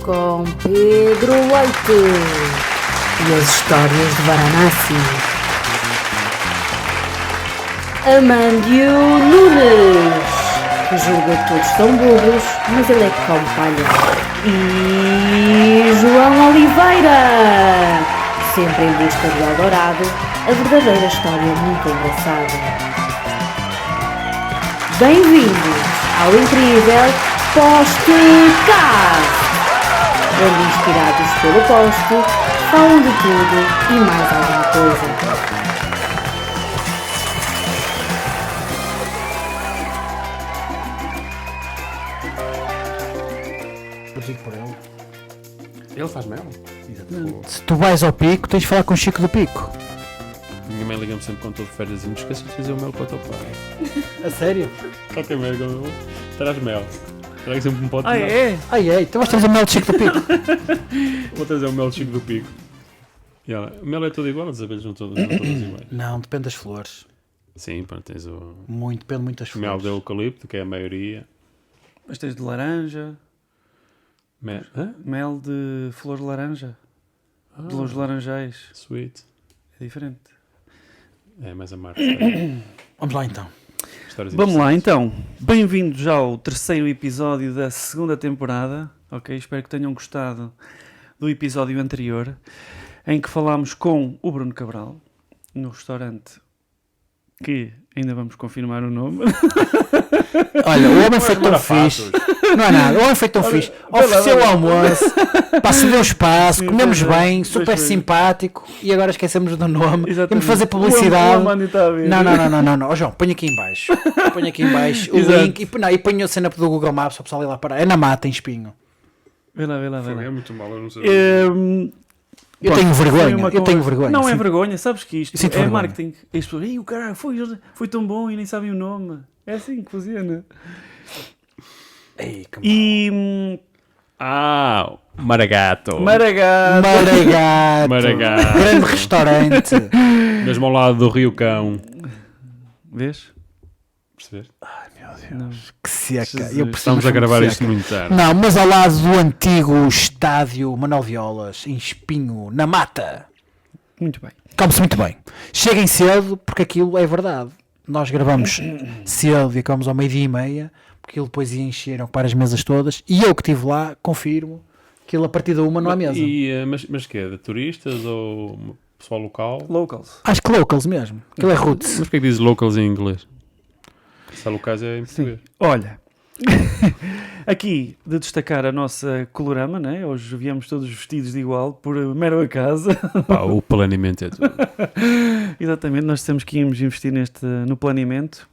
com Pedro Leite e as histórias de Varanasi. Amândio Nunes, que julga que todos são burros, mas ele é que come palha. E João Oliveira, sempre em busca do Eldorado, a verdadeira história muito engraçada. Bem-vindos ao incrível Postcast, onde, inspirados pelo posto, falam de tudo e mais alguma coisa. Eu digo por ele. Ele faz mel? Se tu vais ao Pico, tens de falar com o Chico do Pico. Minha mãe liga-me sempre quando estou de férias e me esqueço de fazer o mel para o teu pai. A sério? Qualquer merda, traz mel. Trago sempre um pote de mel. Então vais trazer o mel de Chico do Pico. Vou trazer o mel de Chico do Pico. E ela, o mel é todo igual, as abelhas não todas iguais. Não, depende das flores. Sim, pronto, tens o Depende muito das flores. mel de eucalipto, que é a maioria. Mas tens de laranja, mel de flor de laranja, de los laranjais. Sweet. É diferente. É mais amargo. Vamos lá então. Vamos lá então. Bem-vindos ao terceiro episódio da segunda temporada. Ok, espero que tenham gostado do episódio anterior, em que falámos com o Bruno Cabral, no restaurante que ainda vamos confirmar o nome. Olha, o homem foi tão fixe. Não é nada, o homem foi tão fixe. Ofereceu o almoço, cedeu espaço, comemos bem, super simpático e agora esquecemos do nome. Vamos fazer publicidade. Não. Ó João, põe aqui em baixo. O link e põe a cena do Google Maps para o pessoal ir lá parar. É na mata, em Espinho. Vê lá. É muito mal, eu não sei. Eu tenho vergonha. Não sim. é vergonha, sabes que isto é vergonha. marketing. As pessoas, o cara foi tão bom e nem sabem o nome. É assim que funciona. Ei, que E... Maragato. Maragato. Grande restaurante. Mesmo ao lado do Rio Cão. Vês? Percebeste? Não. Que seca. Jesus. Estamos a gravar isto muito tarde. Não, mas ao lado do antigo estádio Manuel Violas, em Espinho, na Mata. Muito bem. Come-se muito bem. Cheguem cedo, porque aquilo é verdade. Nós gravamos cedo e acabamos ao 12:30, porque aquilo depois ia encher, ocupar as mesas todas. E eu que estive lá, confirmo, que aquilo a partir da 1 não há mesa. Mas que é? De turistas ou pessoal local? Locals. Acho que locals mesmo. Aquilo é roots. Mas porquê que diz locals em inglês? Se há locais é em português. Olha, aqui de destacar a nossa colorama, né? Hoje viemos todos vestidos de igual, por mero acaso. Pá, o planeamento é tudo. Exatamente, nós temos que irmos investir no planeamento.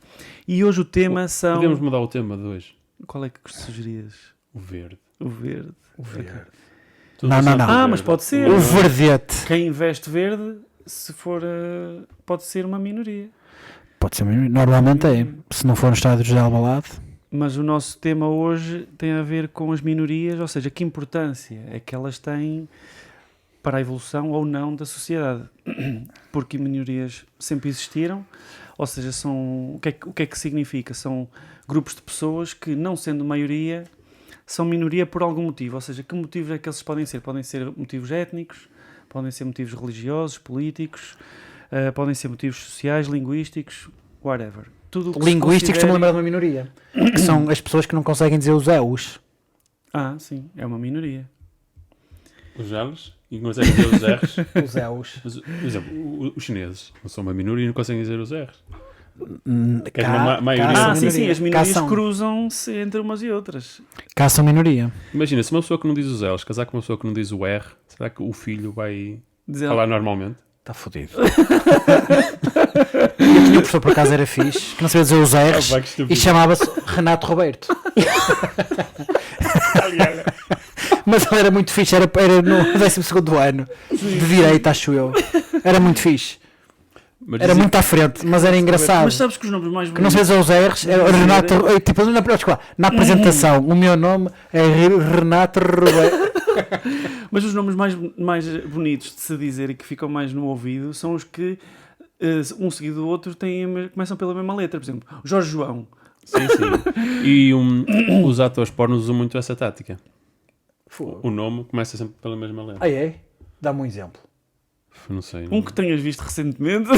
E hoje o tema são... Podemos mudar o tema de hoje. Qual é que sugerias? O verde. O verde. Tudo Não. verde. Mas pode ser. O verdete. Quem veste verde, se for, pode ser uma minoria. Pode ser, normalmente é. Se não for no estádio de José Alvalade. Mas o nosso tema hoje tem a ver com as minorias, ou seja, que importância é que elas têm para a evolução ou não da sociedade. Porque minorias sempre existiram, ou seja, o que é que significa? São grupos de pessoas que, não sendo maioria, são minoria por algum motivo. Ou seja, que motivos é que eles podem ser? Podem ser motivos étnicos, podem ser motivos religiosos, políticos, podem ser motivos sociais, linguísticos, whatever. Tudo o que Linguísticos, estou-me a lembrar de uma minoria. Que são as pessoas que não conseguem dizer os eus. Sim, é uma minoria. Os L's e não conseguem dizer os R's. Os eus. Mas, por exemplo, os chineses não são uma minoria e não conseguem dizer os R's. Que é Cá- uma maioria. cá Sim, minoria. as minorias Cá são. cruzam-se entre umas e outras. Cá são minoria. Imagina, se uma pessoa que não diz os L's casar com uma pessoa que não diz o R, será que o filho vai falar normalmente? Está fodido. Eu tinha um professor, por acaso era fixe, que não sabia dizer os R's pá, que estúpido. e chamava-se Renato Roberto. Mas ele era muito fixe, era no 12º ano de Direito, acho eu. Era muito fixe. Mas Era muito à frente, mas era engraçado. Mas sabes que os nomes mais Que não sei dizer os R's, era Renato. Tipo, na apresentação, o meu nome é Renato Roberto. Mas os nomes mais bonitos de se dizer e que ficam mais no ouvido são os que, um seguido do outro, começam pela mesma letra. Por exemplo, Jorge João. Sim. E os atores pornos usam muito essa tática. O nome começa sempre pela mesma letra. Ah, é? Dá-me um exemplo. Não sei. Um que tenhas visto recentemente.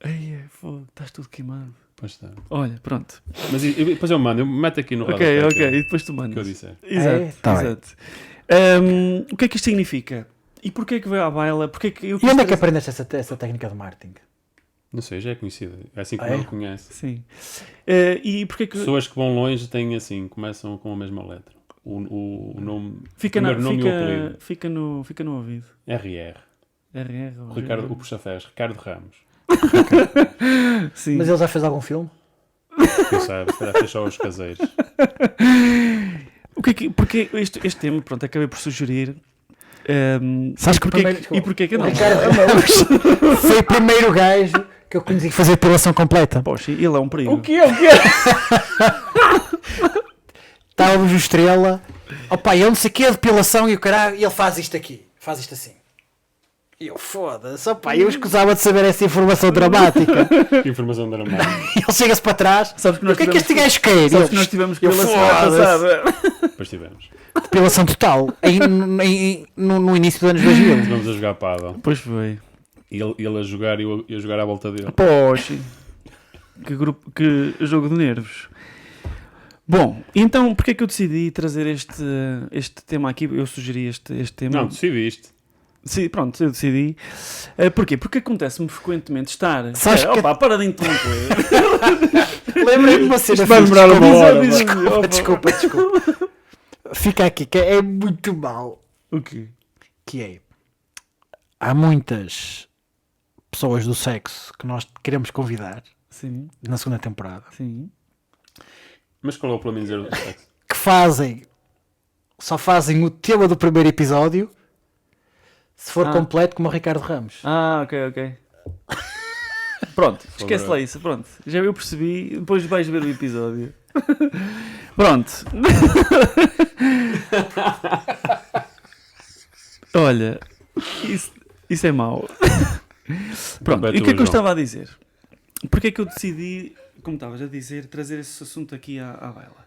Ai, fogo, estás tudo queimado. Pois está. Olha, pronto. Mas depois eu mando, eu meto aqui no Ok, rodapé e depois tu que eu mandas. disser. Exato, Tá bem. exato. O que é que isto significa? E porquê que veio à baila? Porquê que eu E onde é que trazer- aprendeste essa técnica de marketing? Não sei, já é conhecido. É assim que Ah, é? eu conhece. Sim. E porquê que... Pessoas que vão longe têm assim, começam com a mesma letra. O nome, Fica, primeiro nome e o apelido. fica no ouvido. RR. RR. O Ricardo, o puxa-ferros, Ricardo Ramos. Sim. Mas ele já fez algum filme? Quem sabe, se calhar fez só os caseiros. Porque este tema, pronto, acabei por sugerir. Sabes que o Porquê primeiro... e porquê que O não? Ricardo Ramos foi o primeiro gajo que eu consegui fazer depilação completa. Poxa, ele é um perigo. O quê? Estávamos no Estrela. Opa, eu não sei o que é depilação e o caralho, e ele faz isto aqui. Faz isto assim. E eu, foda-se, opa, eu escusava de saber essa informação dramática. Informação dramática. E ele chega-se para trás. Sabes que O nós que é que este tivemos- gajo quer? Sabes que nós tivemos Eu, pela semana foda-se. passada. Depois tivemos. Depilação total. No início dos anos 2000. Vamos a jogar pádel. Pois foi. E ele a jogar e eu a jogar à volta dele. Poxa. Que jogo de nervos. Bom, então porquê é que eu decidi trazer este tema aqui? Eu sugeri este tema. Não, decidiste. Sim, pronto, eu decidi. Porquê? Porque acontece-me frequentemente estar... Sabes que- Opa, para de interromper. Lembrei-me de uma cena. Isto vai fixe, demorar uma desculpa, hora. Desculpa. Fica aqui, que é muito mal. O quê? Que é... Há muitas pessoas do sexo que nós queremos convidar Sim, na segunda temporada sim. Mas qual é o problema em dizer o sexo? que só fazem o tema do primeiro episódio se for completo como o Ricardo Ramos. Ok. Pronto, esquece lá isso, pronto. Já eu percebi, depois vais ver o episódio. Pronto. Olha, isso é mau. Pronto, Compete e o que é que eu o João. estava a dizer? Porque é que eu decidi, como estavas a dizer, trazer esse assunto aqui à baila?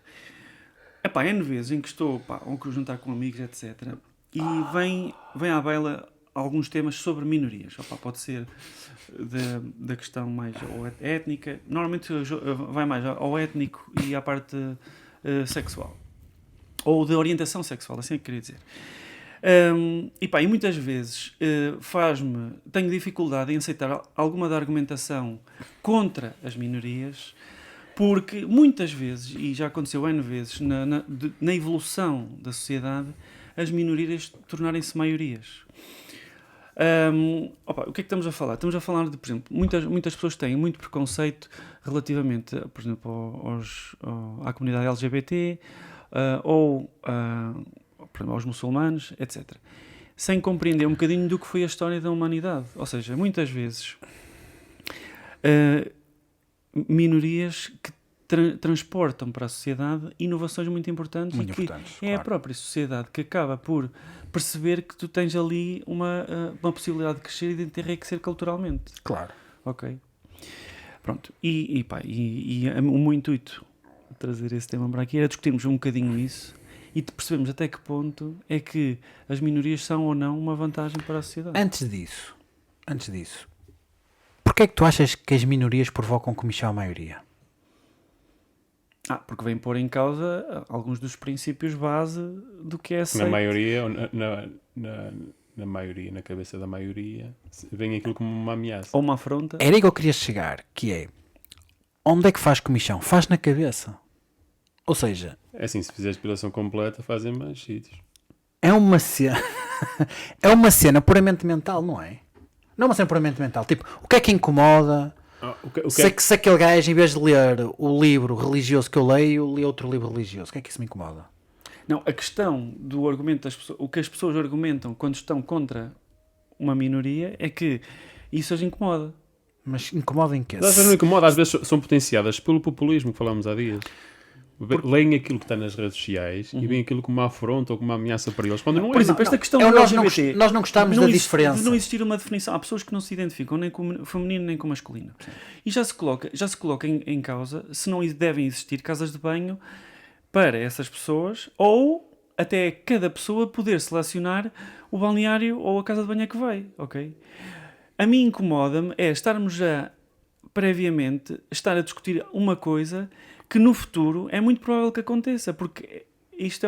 Epá, N vezes em que estou, ou que juntar com amigos, etc. E vem à baila alguns temas sobre minorias. Opa, pode ser da questão mais ou étnica. Normalmente vai mais ao étnico e à parte sexual. Ou de orientação sexual, assim é que queria dizer. E muitas vezes tenho dificuldade em aceitar alguma da argumentação contra as minorias, porque muitas vezes, e já aconteceu N vezes, na evolução da sociedade, as minorias tornarem-se maiorias. O que é que estamos a falar? Estamos a falar de, por exemplo, muitas pessoas têm muito preconceito relativamente, por exemplo, à comunidade LGBT, ou por exemplo, aos muçulmanos, etc. Sem compreender um bocadinho do que foi a história da humanidade. Ou seja, muitas vezes minorias que transportam para a sociedade inovações muito importantes Muito e que importantes, é claro. a própria sociedade que acaba por perceber que tu tens ali uma possibilidade de crescer e de enriquecer culturalmente. Claro. Ok? Pronto. E o meu intuito de trazer esse tema para aqui era discutirmos um bocadinho isso e percebemos até que ponto é que as minorias são ou não uma vantagem para a sociedade. Antes disso, porquê é que tu achas que as minorias provocam comichão à maioria? Porque vem pôr em causa alguns dos princípios base do que é aceito. Na maioria, ou na maioria, na cabeça da maioria, vem aquilo como uma ameaça. Ou uma afronta. Era aí que eu queria chegar, que é, onde é que faz comichão? Faz na cabeça. Ou seja, É assim, se fizeres depilação completa, fazem mais sítios. é uma cena, é uma cena puramente mental, não é? Não é uma cena puramente mental. Tipo, o que é que incomoda? Se aquele gajo, em vez de ler o livro religioso que eu leio, lê outro livro religioso, o que é que isso me incomoda? Não, a questão do argumento das pessoas, o que as pessoas argumentam quando estão contra uma minoria é que isso as incomoda. Mas incomoda em quê? Às vezes não incomoda, às vezes são potenciadas pelo populismo que falámos há dias. Leem aquilo que está nas redes sociais e veem aquilo como uma afronta ou como uma ameaça para eles. Quando não Por é. exemplo, esta questão É o do nós LGBT, nós não gostamos da diferença. De não existir uma definição. Há pessoas que não se identificam nem como feminino nem como masculino. E já se coloca em causa se não devem existir casas de banho para essas pessoas, ou até cada pessoa poder selecionar o balneário ou a casa de banho a que vai, ok? A mim incomoda-me estarmos previamente estar a discutir uma coisa que no futuro é muito provável que aconteça, porque isto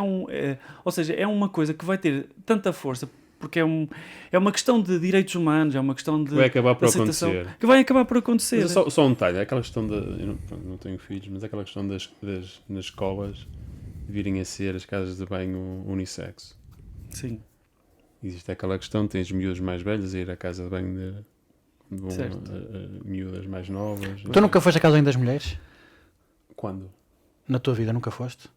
ou seja, é uma coisa que vai ter tanta força, porque é uma questão de direitos humanos, é uma questão de vai acabar por aceitação, acontecer. que vai acabar por acontecer. Mas só um detalhe, é aquela questão eu não tenho filhos, mas é aquela questão nas escolas virem a ser as casas de banho unissex. Sim. Existe aquela questão, tens miúdos mais velhos a ir à casa de banho de miúdas mais novas. Tu nunca foste à casa de banho das mulheres? Quando? Na tua vida nunca foste?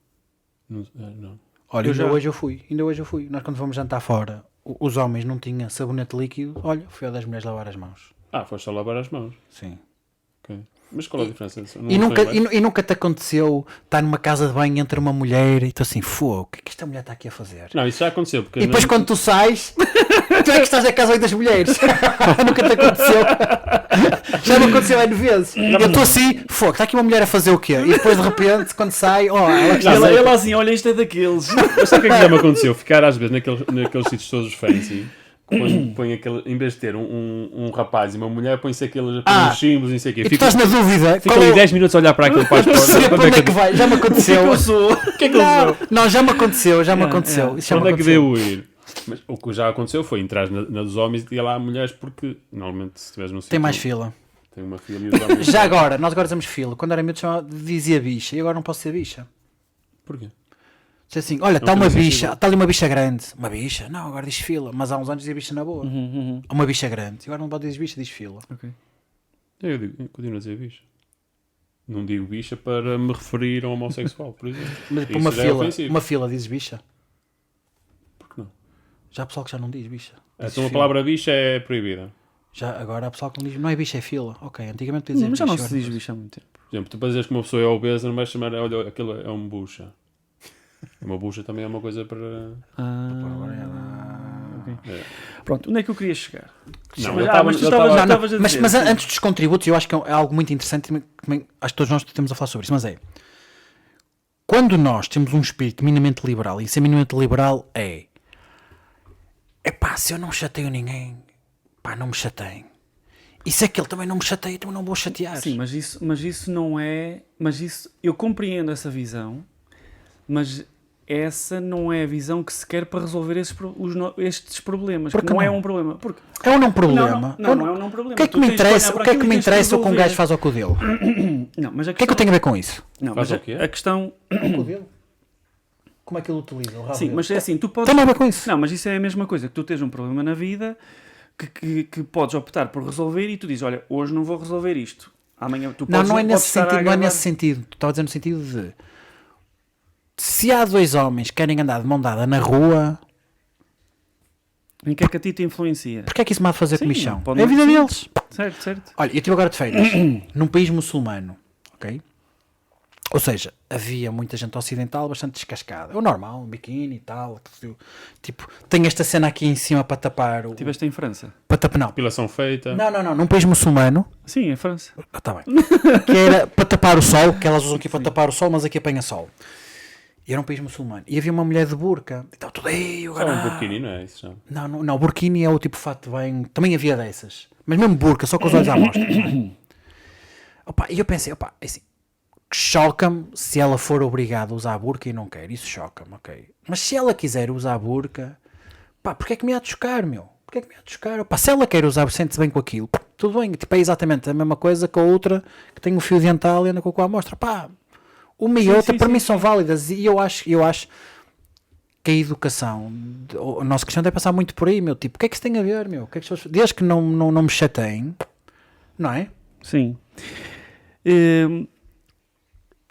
Não. Olha, ainda hoje eu fui. Nós quando fomos jantar fora, os homens não tinham sabonete líquido. Olha, fui ao das mulheres lavar as mãos. Foste a lavar as mãos. Sim. Okay. Mas qual é a diferença? E nunca te aconteceu estar numa casa de banho entre uma mulher e tu assim, fogo, o que é que esta mulher está aqui a fazer? Não, isso já aconteceu. Porque E depois quando tu sais, tu é que estás na casa de banho das mulheres. Nunca te aconteceu. Já me aconteceu N vezes. Eu estou assim, fogo, está aqui uma mulher a fazer o quê? E depois de repente, quando sai, Ele assim, olha, isto é daqueles. Mas sabe o que é que já me aconteceu? Ficar às vezes naqueles sítios todos fancy. Põe aquele, em vez de ter um rapaz e uma mulher, põe-se aqueles símbolos e não sei o quê. E tu estás na dúvida. Fica ali 10 minutos a olhar para aquele passaporte. Para onde é que vai? Já me aconteceu. O que é que eu sou? Não, já me aconteceu. Isso já Onde me é que aconteceu. devo ir? Mas o que já aconteceu foi entrar na dos homens e ir lá mulheres, porque normalmente se estiveres num sítio... Tem mais fila. Tem uma fila e os homens... Já agora, nós agora temos fila. Quando era miúdo dizia bicha. E agora não posso ser bicha. Porquê? Diz assim, olha, está uma bicha, está ali uma bicha grande. Uma bicha? Não, agora diz fila. Mas há uns anos dizia bicha na boa. Uma bicha grande. E agora não pode dizer bicha, diz fila. Ok. Eu continuo a dizer bicha. Não digo bicha para me referir a um homossexual, por exemplo. Mas para Isso uma fila dizes bicha? Por que não? Já há pessoal que já não diz bicha. Dizes Então a fila. palavra bicha é proibida. Já, agora há pessoal que não diz, não é bicha, é fila. Ok, antigamente tu dizias Mas já bicha. não se agora diz bicho há muito tempo. Por exemplo, tu para dizeres que uma pessoa é obesa, não vais chamar, olha, aquilo é um bucha. Uma bucha também é uma coisa para... Ok. É. Pronto, onde é que eu queria chegar? Não, Mas tu eu estavas a Mas, dizer, mas sim. antes dos contributos, eu acho que é algo muito interessante, também, acho que todos nós temos a falar sobre isso, mas quando nós temos um espírito minimamente liberal, e ser minimamente liberal é pá, se eu não chateio ninguém, pá, não me chateiem. E se aquele também não me chateia, também não vou chatear. Sim, mas isso não é... Mas isso, eu compreendo essa visão, mas essa não é a visão que se quer para resolver estes problemas. Por que não é não? um problema. Porque É um não problema. Não é um não problema. O que é que Tu me tens de interessa, olhar para o que é que aquilo me e tens de interessa o que um resolver. gajo faz ao cu dele? Não, mas O que é que eu tenho a ver com isso? Não, Faz mas o quê? a questão... O cu dele? Como é que ele utiliza o rabo Sim, dele? mas é assim, tu podes... Tem a ver com isso. Não, mas isso é a mesma coisa, que tu tens um problema na vida que podes optar por resolver e tu dizes, olha, hoje não vou resolver isto. Amanhã tu podes... Não é podes nesse estar a sentido, não é agarrar- nesse sentido. Tu estava a dizer no sentido de se há dois homens que querem andar de mão dada na rua, Em que é que a ti te influencia? porque é que isso me há de fazer Sim, comichão? pode É a vida não- deles. Certo, certo. Olha, eu estive agora de férias num país muçulmano, ok? Ou seja, havia muita gente ocidental bastante descascada. É o normal, um biquíni e tal. Tipo, tem esta cena aqui em cima para tapar o... Estiveste em França? Para tapar, não. Depilação feita. Não. Num país muçulmano, Sim, em França. tá bem. Que era para tapar o sol, que elas usam aqui para tapar o sol, mas aqui apanha sol. E era um país muçulmano. E havia uma mulher de burca. E estava tudo aí, o Só um caralho. burkini, não é isso? Não, burkini é o tipo de fato de banho. Também havia dessas. Mas mesmo burca, só com os olhos à mostra. não é? Opa, e eu pensei, assim, choca-me se ela for obrigada a usar burca e não quer. Isso choca-me, ok. Mas se ela quiser usar burca, pá, porque é que me há de chocar, meu? Porque é que me há de chocar? Opa, se ela quer usar, sente-se bem com aquilo, tudo bem. Tipo, é exatamente a mesma coisa que a outra que tem um fio dental e anda com a amostra. Pá, uma e outra para mim são válidas. E eu acho que a educação, o nosso questão deve passar muito por aí, meu. Tipo, o que é que isso tem a ver, meu? O que é que desde que não me chateiem, não é? Sim.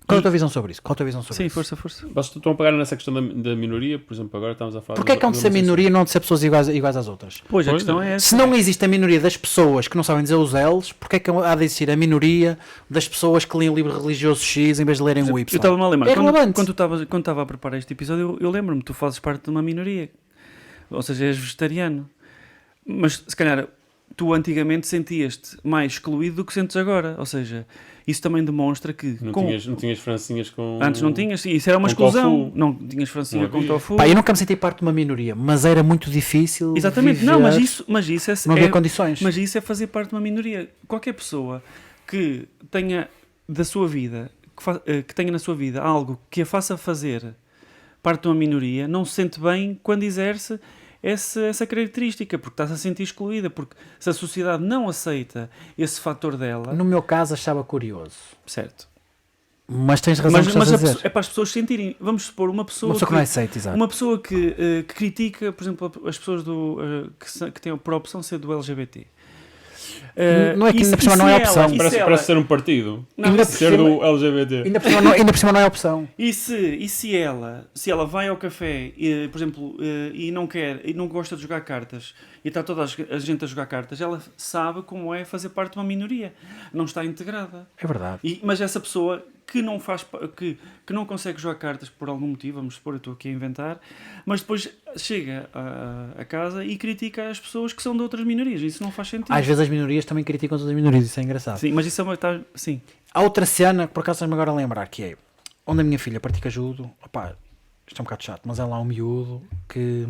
Qual é a tua visão sobre isso? Sim, isso? força. Vocês estão a pegar nessa questão da minoria, por exemplo, agora estamos a falar... Porquê é que há de ser minoria e não de ser pessoas iguais às outras? Pois, a Pois questão é. é essa. Se não existe a minoria das pessoas que não sabem dizer os L's, porquê é que há de existir a minoria das pessoas que leem o livro religioso X em vez de lerem o Y? Eu estava-me a lembrar, É quando relevante. estava a preparar este episódio, eu lembro-me, tu fazes parte de uma minoria, ou seja, és vegetariano, mas se calhar tu antigamente sentias-te mais excluído do que sentes agora. Ou seja, isso também demonstra que... Não tinhas francinhas com... Antes não tinhas, isso era uma com exclusão. tofu. Não tinhas francinha Não com havia. tofu. Pá, eu nunca me senti parte de uma minoria, mas era muito difícil. Exatamente, viver, não, mas isso é... não havia condições. Mas isso é fazer parte de uma minoria. Qualquer pessoa que tenha da sua vida, que tenha na sua vida algo que a faça fazer parte de uma minoria, não se sente bem quando exerce essa característica, porque está-se a sentir excluída, porque se a sociedade não aceita esse fator dela... No meu caso achava curioso. Certo. Mas tens razão que estás a dizer. É para as pessoas sentirem. Vamos supor, uma pessoa que não aceita, exato. uma pessoa que critica, por exemplo, as pessoas que têm por opção ser do LGBT. Não é que ainda por cima não é opção. Parece ser um partido. Ainda por Ser cima- do LGBT. Ainda por cima não é opção. E se ela vai ao café, por exemplo, e não gosta de jogar cartas, e está toda a gente a jogar cartas, ela sabe como é fazer parte de uma minoria. Não está integrada. É verdade. Mas essa pessoa que não consegue jogar cartas por algum motivo, vamos supor, eu estou aqui a inventar, mas depois chega a casa e critica as pessoas que são de outras minorias. Isso não faz sentido. Às vezes as minorias também criticam as outras minorias, isso é engraçado. Sim, mas isso é uma... Sim. Há outra cena que por acaso estás-me agora a lembrar, que é onde a minha filha pratica judo. Opá, isto é um bocado chato, mas ela há um miúdo que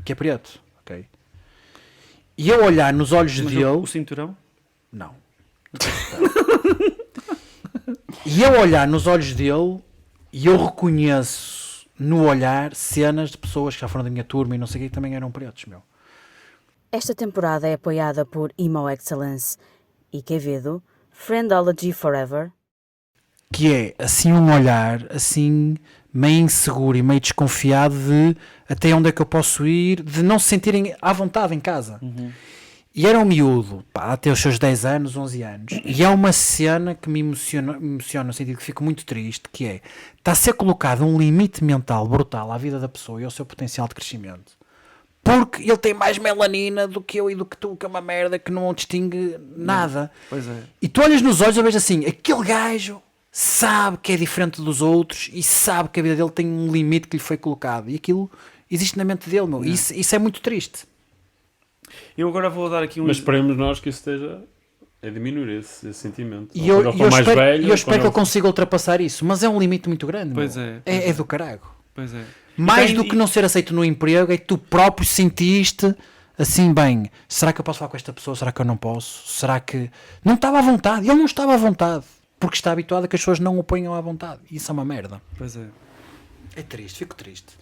é preto, ok? E eu olhar nos olhos Mas dele... o cinturão? Não. E eu olhar nos olhos dele e eu reconheço no olhar cenas de pessoas que já foram da minha turma e não sei o que também eram pretos, meu. Esta temporada é apoiada por Emo Excellence e Quevedo, Friendology Forever. Que é assim um olhar assim meio inseguro e meio desconfiado de até onde é que eu posso ir, de não se sentirem à vontade em casa. E era um miúdo, pá, até os seus 10 anos, 11 anos. E é uma cena que me emociona no sentido que fico muito triste, que é, está a ser colocado um limite mental brutal à vida da pessoa e ao seu potencial de crescimento. Porque ele tem mais melanina do que eu e do que tu, que é uma merda que não distingue nada. Pois é. E tu olhas nos olhos e vejo assim, aquele gajo sabe que é diferente dos outros e sabe que a vida dele tem um limite que lhe foi colocado. E aquilo existe na mente dele, meu. Isso é muito triste. Eu agora vou dar aqui um... Mas esperemos nós que isso esteja a diminuir esse sentimento. E eu espero que ele ele consiga ultrapassar isso, mas é um limite muito grande. Pois meu. é. É do carago. Pois é. Mais do que não ser aceito no emprego, é que tu próprio sentiste assim, bem, será que eu posso falar com esta pessoa? Será que eu não posso? Será que... Não estava à vontade. Ele não estava à vontade. Porque está habituado a que as pessoas não o ponham à vontade. Isso é uma merda. Pois é. É triste, fico triste.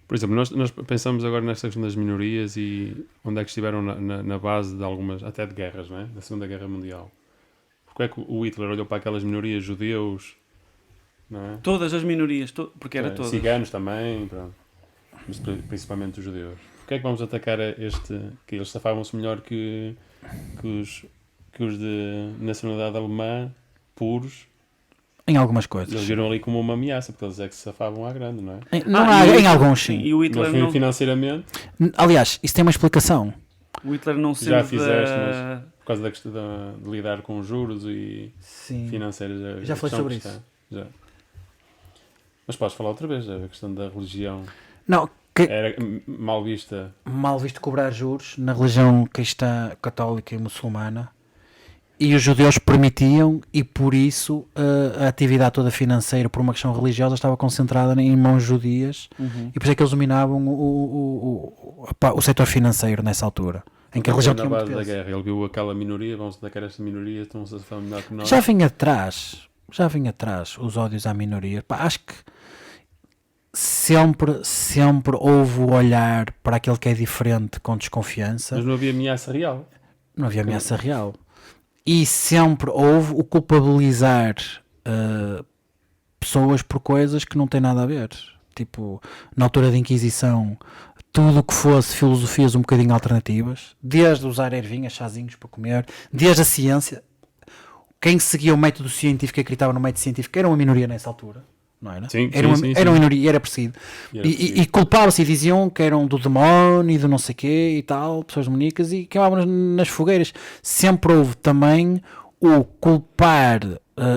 Por exemplo, nós pensamos agora nesta questão das minorias e onde é que estiveram na base de algumas, até de guerras, não é? Da Segunda Guerra Mundial. Porque é que o Hitler olhou para aquelas minorias, judeus, não é? Todas as minorias, porque era todas. Ciganos também, pronto. Mas principalmente os judeus. Porque é que vamos atacar que eles safavam-se melhor que os de nacionalidade alemã, puros? Em algumas coisas. Eles viram ali como uma ameaça, porque eles é que se safavam à grande, não é? Em alguns, sim. E o Hitler Mas não... financeiramente, Aliás, isso tem uma explicação. O Hitler não já sendo fizeste, mas por causa da questão de lidar com juros e Sim. financeiras. Já falei sobre isso. Já. Mas podes falar outra vez, a questão da religião Não, que era mal vista. mal visto cobrar juros na religião cristã, católica e muçulmana. E os judeus permitiam, e por isso a atividade toda financeira, por uma questão religiosa, estava concentrada em mãos judias, e por isso é que eles dominavam o setor financeiro nessa altura, em que a religião na tinha muito base da peso. guerra, ele viu aquela minoria, vamos atacar esta minoria, estão-se a falar melhor que nós. Já vinha atrás os ódios à minoria. Pá, acho que sempre houve o olhar para aquele que é diferente com desconfiança. Mas não havia ameaça real. Não havia ameaça real. E sempre houve o culpabilizar pessoas por coisas que não têm nada a ver. Tipo, na altura da Inquisição, tudo o que fosse filosofias um bocadinho alternativas, desde usar ervinhas, chazinhos para comer, desde a ciência. Quem seguia o método científico e acreditava no método científico era uma minoria nessa altura. Não era? Sim, Era uma minoria e era perseguido. E culpavam-se e diziam que eram do demónio e do não sei quê e tal, pessoas demoníacas, e queimavam nas fogueiras. Sempre houve também o culpar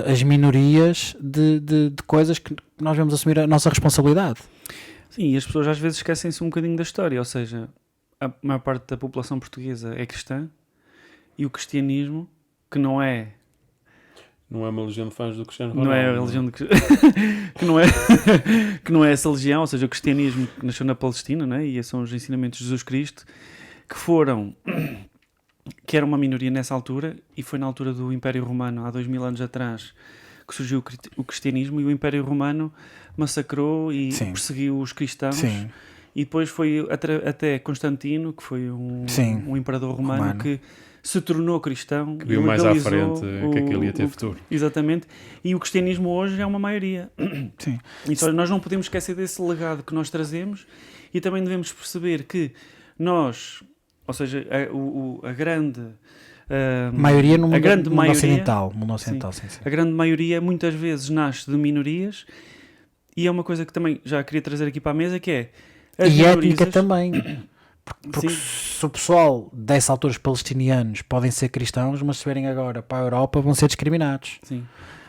as minorias de coisas que nós vamos assumir a nossa responsabilidade. Sim, e as pessoas às vezes esquecem-se um bocadinho da história, ou seja, a maior parte da população portuguesa é cristã e o cristianismo, que não é uma legião de fãs do Cristiano Ronaldo. não é a religião de... que não é essa legião, ou seja, o cristianismo que nasceu na Palestina, né? E são os ensinamentos de Jesus Cristo, que era uma minoria nessa altura, e foi na altura do Império Romano, há 2000 anos atrás, que surgiu o cristianismo, e o Império Romano massacrou e perseguiu os cristãos. Sim. E depois foi até Constantino, que foi um imperador romano que se tornou cristão. Que viu mais à frente que aquilo ia ter futuro. Exatamente. E o cristianismo hoje é uma maioria. Sim. Então nós não podemos esquecer desse legado que nós trazemos, e também devemos perceber que nós, ou seja, a grande... maioria no mundo, grande mundo maioria, ocidental. Sim. A grande maioria muitas vezes nasce de minorias, e é uma coisa que também já queria trazer aqui para a mesa, que é... E étnica também. Porque se o pessoal dessa altura, os palestinianos, podem ser cristãos, mas se vierem agora para a Europa vão ser discriminados. Sim.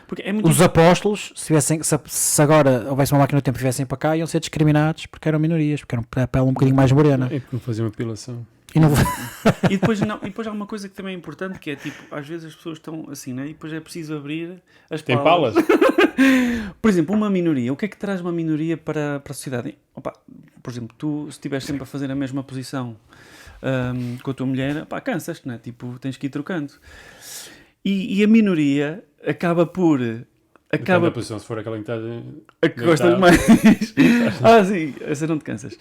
Porque é muito Os apóstolos, se agora houvesse uma máquina do tempo e viessem para cá, iam ser discriminados porque eram minorias, porque eram a pele um bocadinho mais morena. E porque não faziam apilação. E e depois há uma coisa que também é importante, que é tipo, às vezes as pessoas estão assim, né? E depois é preciso abrir as Tem palas. palas? Por exemplo, uma minoria. O que é que traz uma minoria para a sociedade? Opa, por exemplo, tu, se estiveres sempre a fazer a mesma posição com a tua mulher, pá, cansas-te, né? Tipo, tens que ir trocando. E a minoria acaba por... Depende da posição, se for aquela em que estás... A que gostas mais. Sim, essa não te cansas.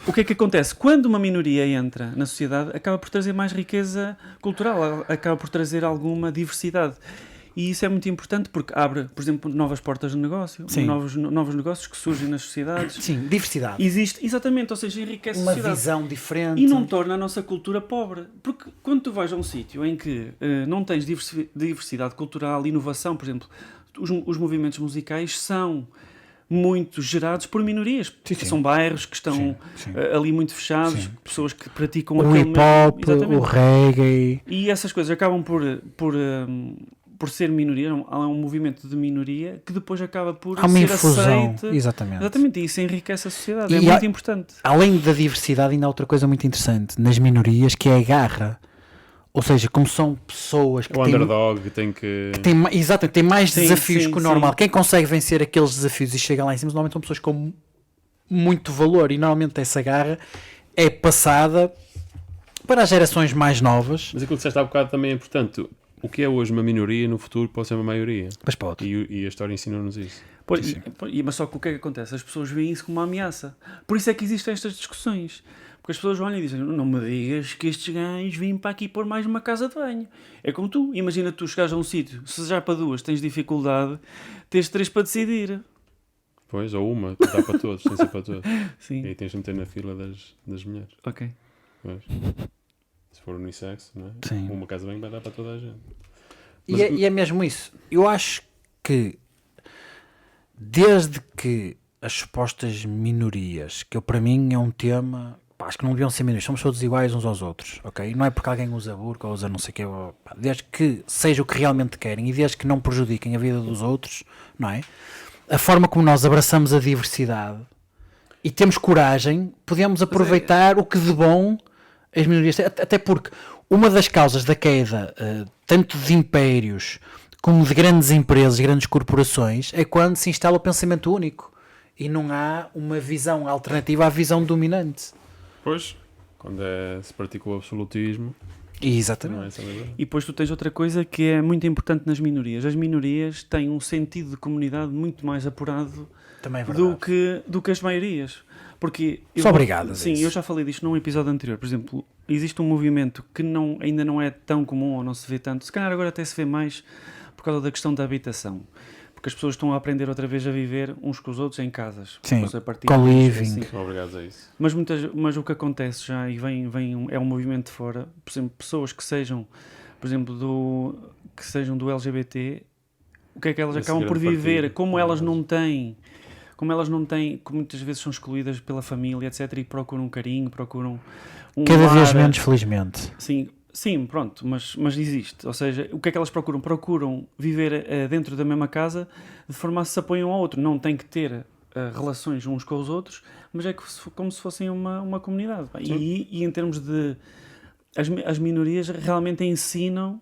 O que é que acontece? Quando uma minoria entra na sociedade, acaba por trazer mais riqueza cultural, acaba por trazer alguma diversidade. E isso é muito importante porque abre, por exemplo, novas portas de negócio, novos negócios que surgem nas sociedades. Sim, diversidade. Existe, exatamente, ou seja, enriquece a Uma sociedade. visão diferente. E não torna a nossa cultura pobre. Porque quando tu vais a um sítio em que não tens diversidade cultural, inovação, por exemplo, os movimentos musicais são muito gerados por minorias. Sim. São bairros que estão ali muito fechados, pessoas que praticam o hip-hop, o reggae. E essas coisas acabam por ser minoria, há um movimento de minoria que depois acaba por há uma ser infusão. aceite. Exatamente. E isso enriquece a sociedade. E é muito importante. Além da diversidade, ainda há outra coisa muito interessante nas minorias, que é a garra. Ou seja, como são pessoas que o underdog tem que tem mais desafios que o normal. Quem consegue vencer aqueles desafios e chega lá em cima, normalmente são pessoas com muito valor, e normalmente essa garra é passada para as gerações mais novas. Mas aquilo que disseste há bocado também é importante. O que é hoje uma minoria, no futuro pode ser uma maioria. Mas pode. E a história ensina-nos isso. Mas só que o que é que acontece? As pessoas veem isso como uma ameaça. Por isso é que existem estas discussões. Porque as pessoas olham e dizem, não me digas que estes gajos vêm para aqui pôr mais uma casa de banho. É como tu. Imagina tu chegares a um sítio, se já para duas tens dificuldade, tens 3 para decidir. Pois, ou uma, dá para todos, tem que ser para todos. Sim. E aí tens de meter na fila das mulheres. Ok. Pois. Se for unissex, não é? Sim. Uma casa bem vai dar para toda a gente. E é mesmo isso. Eu acho que desde que as supostas minorias, que para mim é um tema, acho que não deviam ser minorias, somos todos iguais uns aos outros, ok? Não é porque alguém usa burca ou usa não sei o quê, desde que seja o que realmente querem e desde que não prejudiquem a vida dos outros, não é? A forma como nós abraçamos a diversidade e temos coragem, podemos aproveitar o que de bom as minorias têm, até porque uma das causas da queda, tanto de impérios como de grandes empresas, grandes corporações, é quando se instala o pensamento único e não há uma visão alternativa à visão dominante. Pois, quando se pratica o absolutismo. Exatamente. Não é essa a verdade. E depois tu tens outra coisa que é muito importante nas minorias. As minorias têm um sentido de comunidade muito mais apurado Também é do que as maiorias. Porque sou obrigado. Sim, eu já falei disto num episódio anterior. Por exemplo, existe um movimento que ainda não é tão comum ou não se vê tanto. Se calhar agora até se vê mais por causa da questão da habitação. Porque as pessoas estão a aprender outra vez a viver uns com os outros em casas. Sim, co-living. Assim. São obrigados a isso. Mas o que acontece já, e é um movimento de fora, por exemplo, pessoas que sejam, por exemplo, do LGBT, o que é que elas acabam por viver? Como elas não têm, como muitas vezes são excluídas pela família, etc., e procuram carinho, procuram cada vez menos, felizmente. Sim, pronto, mas existe. Ou seja, o que é que elas procuram? Procuram viver dentro da mesma casa de forma a se apoiam ao outro. Não tem que ter relações uns com os outros, mas é como se fossem uma comunidade. Pá. E em termos de... As minorias realmente ensinam...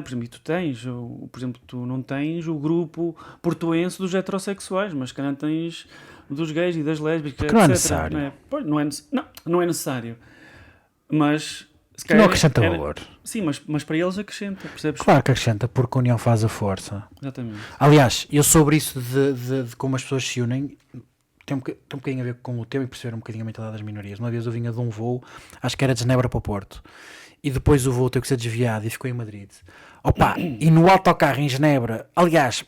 por exemplo, por exemplo, tu não tens o grupo portuense dos heterossexuais, mas calhar tens dos gays e das lésbicas, porque etc. não é necessário. Não é? Pois, não é necessário. Mas... se Que calhar não acrescenta valor. Sim, mas para eles acrescenta, percebes? Claro que acrescenta, porque a união faz a força. Exatamente. Aliás, eu sobre isso de como as pessoas se unem, tem um bocadinho a ver com o tema e perceber um bocadinho a mentalidade das minorias. Uma vez eu vinha de um voo, acho que era de Genebra para o Porto, e depois o voo teve que ser desviado e ficou em Madrid. Opa, e no autocarro em Genebra, aliás,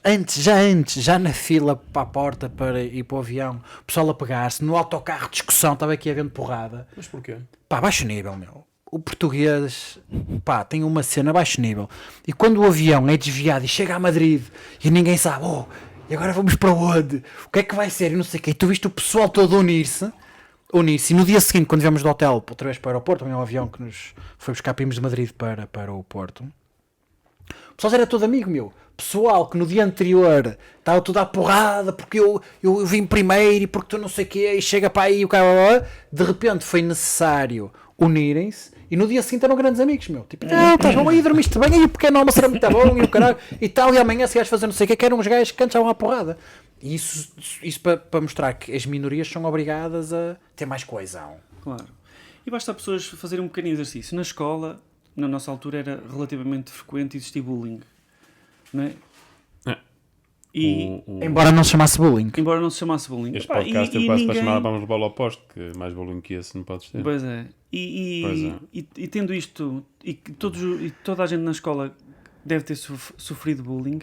já na fila para a porta para ir para o avião, o pessoal a pegar-se, no autocarro discussão, estava aqui havendo porrada. Mas porquê? Pá, baixo nível, meu. O português, pá, tem uma cena baixo nível. E quando o avião é desviado e chega a Madrid e ninguém sabe, e agora vamos para onde? O que é que vai ser? E não sei o quê. E tu viste o pessoal todo unir-se. E no dia seguinte, quando viemos do hotel, outra vez para o aeroporto, também é um avião que nos foi buscar primos de Madrid para o Porto. O pessoal era todo amigo, meu. Pessoal que no dia anterior estava tudo à porrada porque eu vim primeiro e porque tu não sei o quê, e chega para aí o cara, de repente foi necessário unirem-se e no dia seguinte eram grandes amigos, meu. Tipo, não, estás bom aí, dormiste bem, aí o pequeno almoço era muito bom, e o caralho, e tal, e amanhã se vais fazer não sei o que eram uns gajos que cantavam à porrada. E isso para mostrar que as minorias são obrigadas a ter mais coesão. Claro. E basta pessoas fazerem um pequeno exercício. Na escola, na nossa altura, era relativamente frequente existir bullying. Não é? Embora não se chamasse bullying. Embora não se chamasse bullying. Este podcast teve quase para chamar vamos levar ao oposto, que mais bullying que esse não podes ter. Pois é. E tendo isto, e toda a gente na escola deve ter sofrido bullying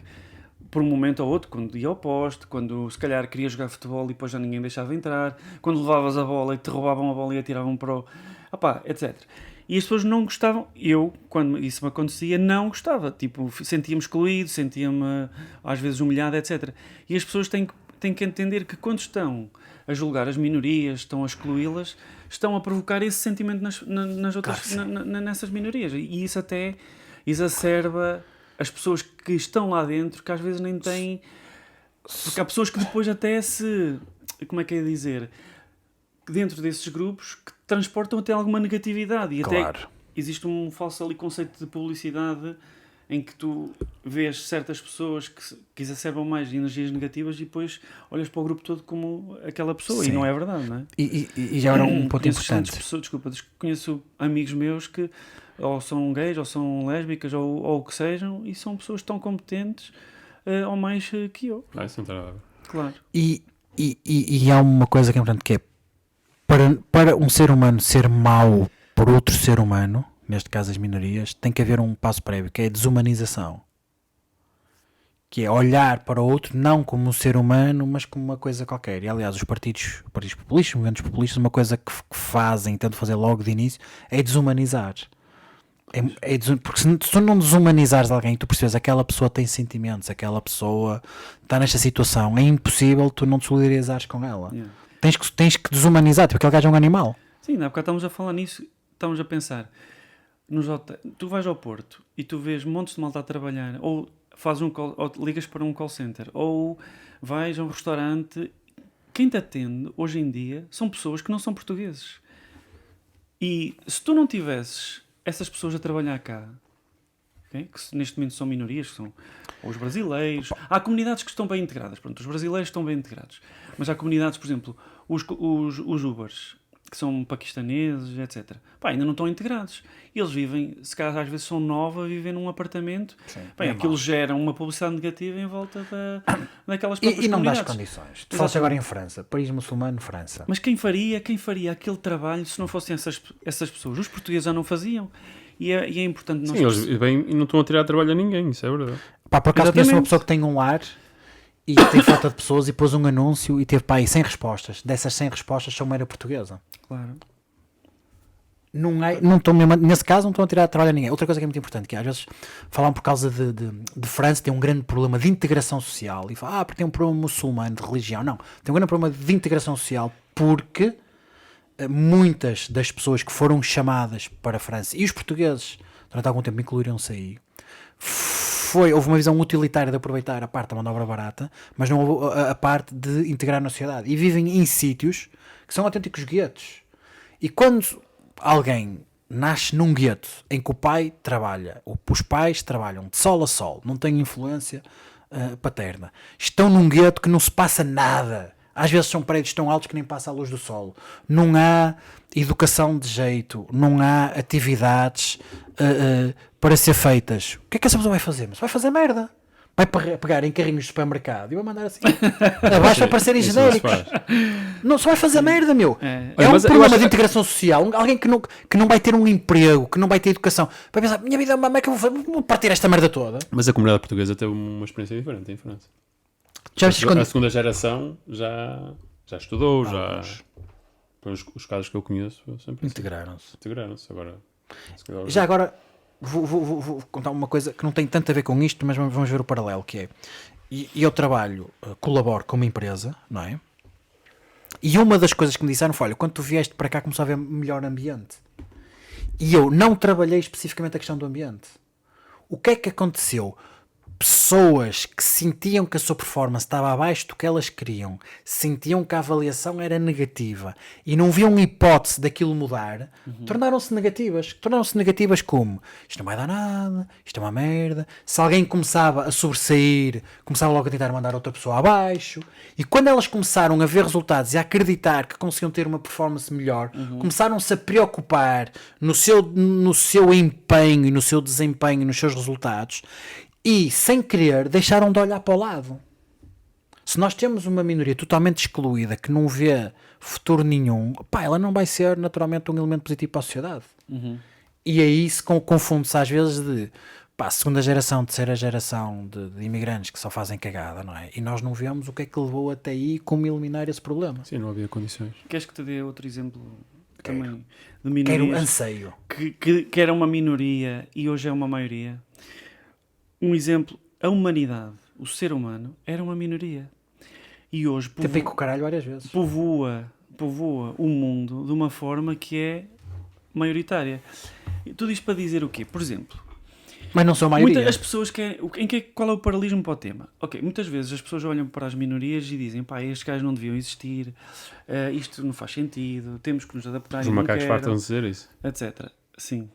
por um momento ou outro, quando ia ao poste, quando se calhar queria jogar futebol e depois já ninguém deixava entrar, quando levavas a bola e te roubavam a bola e atiravam para o... etc. E as pessoas não gostavam, quando isso me acontecia, não gostava, tipo, sentia-me excluído, sentia-me às vezes humilhado, etc. E as pessoas têm que entender que quando estão a julgar as minorias, estão a excluí-las, estão a provocar esse sentimento nas outras, nessas minorias. E isso até exacerba as pessoas que estão lá dentro, que às vezes nem têm... Porque há pessoas que depois até como é que é dizer... dentro desses grupos que transportam até alguma negatividade e claro. Até existe um falso ali conceito de publicidade em que tu vês certas pessoas que exacerbam mais energias negativas e depois olhas para o grupo todo como aquela pessoa. Sim. E não é verdade, não é? E já era um ponto importante. Conheço amigos meus que ou são gays ou são lésbicas ou o que sejam e são pessoas tão competentes ou mais que eu. Isso não tem nada a ver. Claro. E há uma coisa que é importante, que é para um ser humano ser mau por outro ser humano, neste caso as minorias, tem que haver um passo prévio, que é a desumanização. Que é olhar para o outro não como um ser humano, mas como uma coisa qualquer. E aliás, os partidos populistas, os movimentos populistas, uma coisa que fazem, tentam fazer logo de início, é desumanizar. Porque se tu não desumanizares alguém, tu percebes aquela pessoa tem sentimentos, aquela pessoa está nesta situação, é impossível tu não te solidarizares com ela. Yeah. Tens que desumanizar, porque aquele gajo é um animal. Sim, há bocado estamos a falar nisso, estamos a pensar. Tu vais ao Porto e tu vês montes de malta a trabalhar, ou fazes ou ligas para um call center, ou vais a um restaurante. Quem te atende hoje em dia são pessoas que não são portugueses. E se tu não tivesses essas pessoas a trabalhar cá, okay? Que neste momento são minorias, que são os brasileiros. Há comunidades que estão bem integradas. Pronto, os brasileiros estão bem integrados. Mas há comunidades, por exemplo, os Ubers, que são paquistaneses, etc. Ainda não estão integrados. E eles vivem, se calhar às vezes são nova, vivem num apartamento. Sim, Aquilo gera uma publicidade negativa em volta daquelas próprias e não dás comunidades. condições. Tu falas agora em França, país muçulmano, França. Mas quem faria aquele trabalho se não fossem essas pessoas? Os portugueses já não faziam. E é importante nós... Sim, eles bem, e não estão a tirar trabalho a ninguém, isso é verdade. Por acaso conheço uma pessoa que tem um lar e tem falta de pessoas e pôs um anúncio e teve aí 100 respostas. Dessas 100 respostas são meira portuguesa. Claro. Não estão mesmo, nesse caso não estão a tirar trabalho a ninguém. Outra coisa que é muito importante, que às vezes falam por causa de França, tem um grande problema de integração social. E falam, porque tem um problema muçulmano, de religião. Não, tem um grande problema de integração social porque muitas das pessoas que foram chamadas para a França, e os portugueses durante algum tempo incluíram-se aí, houve uma visão utilitária de aproveitar a parte da mão de obra barata, mas não houve a parte de integrar na sociedade. E vivem em sítios que são autênticos guetos. E quando alguém nasce num gueto em que o pai trabalha, ou os pais trabalham de sol a sol, não têm influência paterna, estão num gueto que não se passa nada. Às vezes são prédios tão altos que nem passa a luz do sol. Não há educação de jeito, não há atividades para ser feitas. O que é que essa pessoa vai fazer? Mas vai fazer merda. Vai pegar em carrinhos de supermercado e vai mandar assim abaixo para parecerem genéricos. Não, só vai fazer merda, meu. É um problema de integração social. Alguém que não vai ter um emprego, que não vai ter educação, vai pensar, minha vida, como é que eu vou fazer? Vou partir esta merda toda. Mas a comunidade portuguesa teve uma experiência diferente em França. A segunda geração já estudou, os casos que eu conheço sempre integraram-se. Agora. Já agora vou contar uma coisa que não tem tanto a ver com isto, mas vamos ver o paralelo que é. E eu colaboro com uma empresa, não é? E uma das coisas que me disseram foi, olha, quando tu vieste para cá começou a haver melhor ambiente. E eu não trabalhei especificamente a questão do ambiente. O que é que aconteceu? Pessoas que sentiam que a sua performance estava abaixo do que elas queriam, sentiam que a avaliação era negativa e não viam hipótese daquilo mudar, tornaram-se negativas. Tornaram-se negativas como? Isto não vai dar nada, isto é uma merda. Se alguém começava a sobressair, começava logo a tentar mandar outra pessoa abaixo. E quando elas começaram a ver resultados e a acreditar que conseguiam ter uma performance melhor, começaram-se a preocupar no seu empenho e no seu desempenho e nos seus resultados. E, sem querer, deixaram de olhar para o lado. Se nós temos uma minoria totalmente excluída, que não vê futuro nenhum, ela não vai ser naturalmente um elemento positivo para a sociedade. E aí se confunde-se às vezes de a segunda geração, terceira geração de imigrantes que só fazem cagada, não é? E nós não vemos o que é que levou até aí, como eliminar esse problema. Sim, não havia condições. Queres que te dê outro exemplo também de minorias? Quero anseio. Que era uma minoria e hoje é uma maioria. Um exemplo, a humanidade, o ser humano, era uma minoria. E hoje Tentei com o caralho várias vezes. Povoa o mundo de uma forma que é maioritária. E tudo isto para dizer o quê? Por exemplo... Mas não são a maioria. As pessoas qual é o paralelismo para o tema? Ok, muitas vezes as pessoas olham para as minorias e dizem, estes gajos não deviam existir, isto não faz sentido, temos que nos adaptar. Os macacos fartam de dizer isso. Etc. Sim.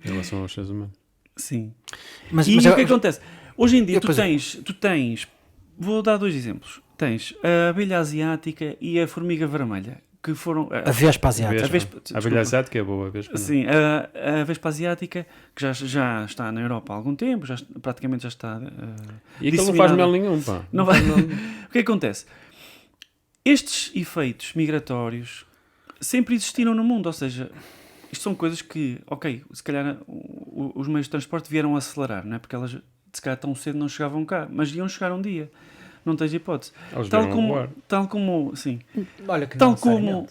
Em relação aos seres humanos. Sim. Mas o que é que acontece? Hoje em dia tu tens, vou dar 2 exemplos. Tens a abelha asiática e a formiga vermelha, que foram... A vespa asiática. A abelha asiática é boa, a vespa não. Sim, a vespa asiática, que já está na Europa há algum tempo, praticamente já está e aquilo não faz mel nenhum, pá. Não vai... O que acontece? Estes efeitos migratórios sempre existiram no mundo, ou seja... Isto são coisas que, se calhar os meios de transporte vieram acelerar, não é? Porque elas, se calhar, tão cedo não chegavam cá, mas iam chegar um dia. Não tens hipótese. Tal como, sim. Olha que tal como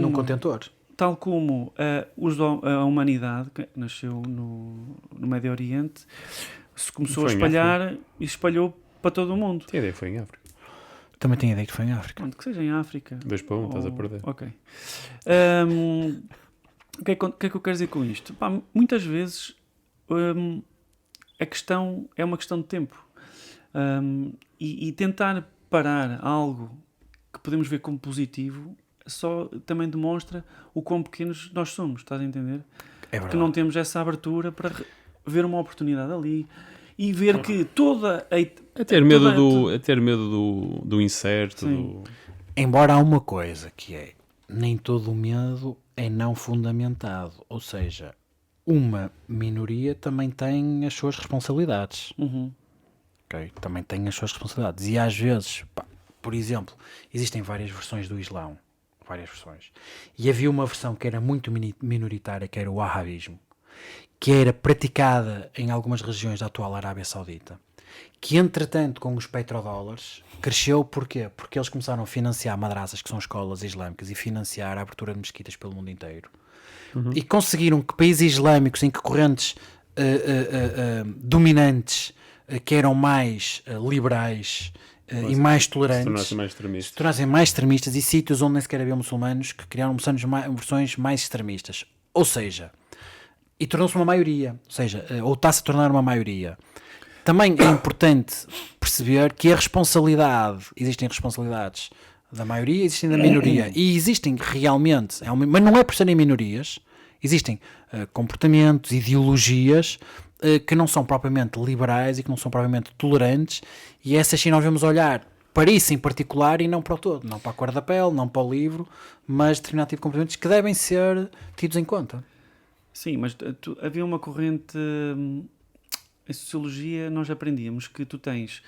num contentor. Tal como a humanidade, que nasceu no Médio Oriente, se começou a espalhar e se espalhou para todo o mundo. Tinha ideia que foi em África. Também tinha ideia que foi em África. Que seja em África. 2 para 1, estás a perder. Ok. O que é que eu quero dizer com isto? Muitas vezes a questão é uma questão de tempo. E tentar parar algo que podemos ver como positivo só também demonstra o quão pequenos nós somos, estás a entender? É verdade. Que não temos essa abertura para ver uma oportunidade ali e ver que toda a ter medo do incerto. Embora há uma coisa que é, nem todo o medo é não fundamentado, ou seja, uma minoria também tem as suas responsabilidades. Okay? Também tem as suas responsabilidades e às vezes, por exemplo, existem várias versões do Islão, várias versões, e havia uma versão que era muito minoritária, que era o wahhabismo, que era praticada em algumas regiões da atual Arábia Saudita, que entretanto com os petrodólares cresceu. Porquê? Porque eles começaram a financiar madrasas, que são escolas islâmicas, e financiar a abertura de mesquitas pelo mundo inteiro. E conseguiram que países islâmicos em que correntes dominantes que eram mais liberais e mais tolerantes se tornassem mais extremistas, e sítios onde nem sequer havia muçulmanos que criaram versões mais extremistas. Ou seja, e tornou-se uma maioria, ou seja, ou está-se a tornar uma maioria. também é importante perceber que existem responsabilidades da maioria, existem da minoria, e existem realmente, mas não é por serem minorias, existem comportamentos, ideologias que não são propriamente liberais e que não são propriamente tolerantes, e essas sim nós vamos olhar para isso em particular e não para o todo, não para a cor da pele, não para o livro, mas determinado tipo de comportamentos que devem ser tidos em conta. Sim, mas havia uma corrente em sociologia, nós aprendíamos que tu tens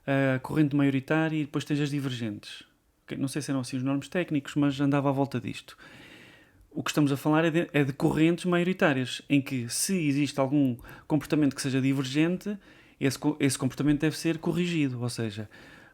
a corrente maioritária e depois tens as divergentes. Não sei se eram assim os nomes técnicos, mas andava à volta disto. O que estamos a falar é de correntes maioritárias, em que se existe algum comportamento que seja divergente, esse comportamento deve ser corrigido, ou seja,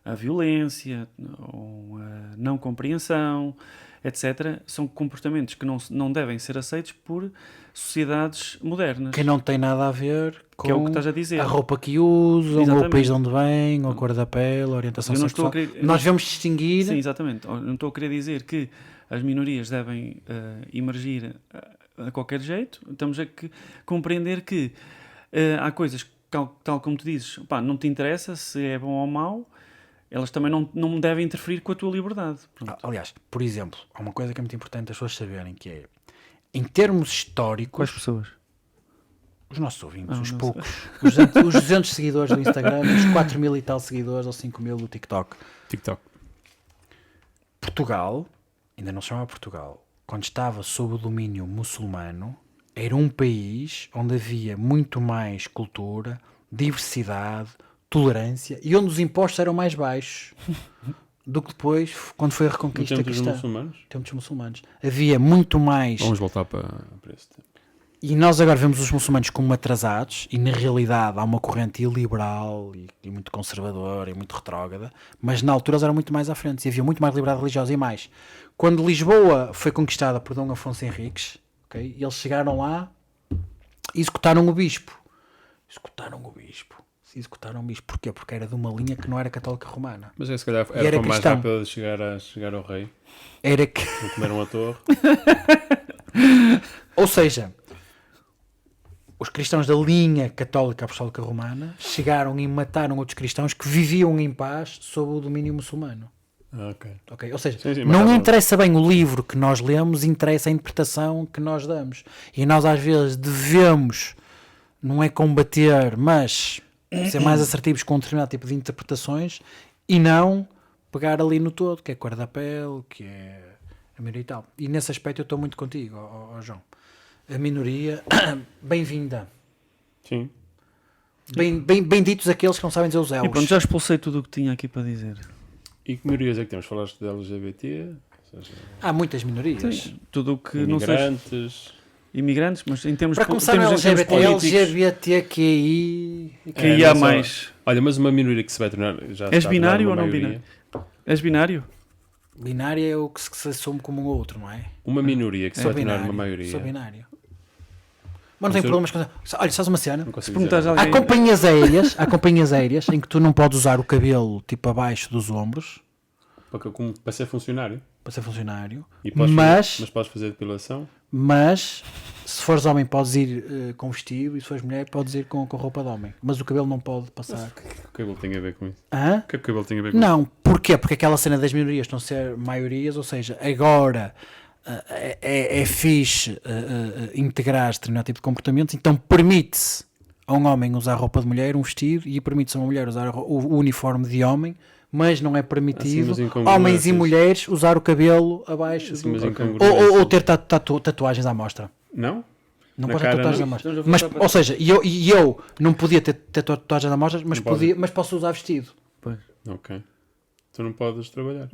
a violência, ou a não compreensão, etc. São comportamentos que não devem ser aceitos por sociedades modernas. Que não tem nada a ver com que é o que estás a dizer. A roupa que usam, Exatamente. ou o país de onde vêm, ou a cor da pele, a orientação sexual. Nós devemos distinguir... Sim, exatamente. Não estou a querer dizer que as minorias devem emergir a qualquer jeito. Estamos a compreender que há coisas, tal como tu dizes, não te interessa se é bom ou mau, elas também não devem interferir com a tua liberdade. Aliás, por exemplo, há uma coisa que é muito importante as pessoas saberem, que é, em termos históricos... Quais pessoas? Os nossos ouvintes, os poucos. Os 200 seguidores do Instagram, os 4.000 e tal seguidores, ou 5.000 do TikTok. Portugal, ainda não se chamava Portugal, quando estava sob o domínio muçulmano, era um país onde havia muito mais cultura, diversidade, tolerância, e onde os impostos eram mais baixos do que depois, quando foi a reconquista cristã. Tempos muçulmanos. Havia muito mais... Vamos voltar para esse tempo. E nós agora vemos os muçulmanos como atrasados, e na realidade há uma corrente iliberal e muito conservadora e muito retrógrada, mas na altura eles eram muito mais à frente e havia muito mais liberdade religiosa. E mais, quando Lisboa foi conquistada por Dom Afonso Henriques, okay, eles chegaram lá e executaram o bispo. Porquê? Porque era de uma linha que não era católica romana. Mas se calhar era a mais rápida de chegar ao rei. Era que... Não comeram a torre. Ou seja... Os cristãos da linha católica apostólica romana chegaram e mataram outros cristãos que viviam em paz sob o domínio muçulmano. Okay? Ou seja, sim, não interessa bem o livro que nós lemos, interessa a interpretação que nós damos. E nós às vezes devemos, não é combater, mas ser mais assertivos com um determinado tipo de interpretações e não pegar ali no todo, que é a cor da pele, que é a maioria e tal. E nesse aspecto eu estou muito contigo, João. A minoria, bem-vinda. Sim. Benditos aqueles que não sabem dizer os elos. E pronto, já expulsei tudo o que tinha aqui para dizer. E que minorias é que temos? Falaste de LGBT? Há muitas minorias. Sim, tudo o que imigrantes. Não seja... Imigrantes, mas em termos... Para começar, LGBTQI... Que há mais. Olha, mas uma minoria que se vai tornar... És binário ou não binário? És binário? Binário é o que se assume como um outro, não é? Uma minoria que se vai tornar uma maioria. Sou binário. Mas não tem problemas com... Olha, sabes uma cena? Há companhias aéreas em que tu não podes usar o cabelo tipo abaixo dos ombros. Para ser funcionário. Mas podes fazer depilação. Mas se fores homem podes ir com vestido e se fores mulher podes ir com roupa de homem. Mas o cabelo não pode passar. O que o cabelo tem a ver com isso? Hã? O que o cabelo tem a ver com não, porquê? Porque aquela cena das minorias estão a ser maiorias, ou seja, agora é fixe integrar determinado tipo de comportamentos, então permite-se a um homem usar roupa de mulher, um vestido, e permite-se a uma mulher usar o uniforme de homem, mas não é permitido homens e mulheres usar o cabelo abaixo ou ter tatuagens à mostra. Não? Não pode ter tatuagens à mostra. Mas, ou seja, eu não podia ter tatuagens à mostra, mas posso usar vestido. Pois. Ok. Tu não podes trabalhar.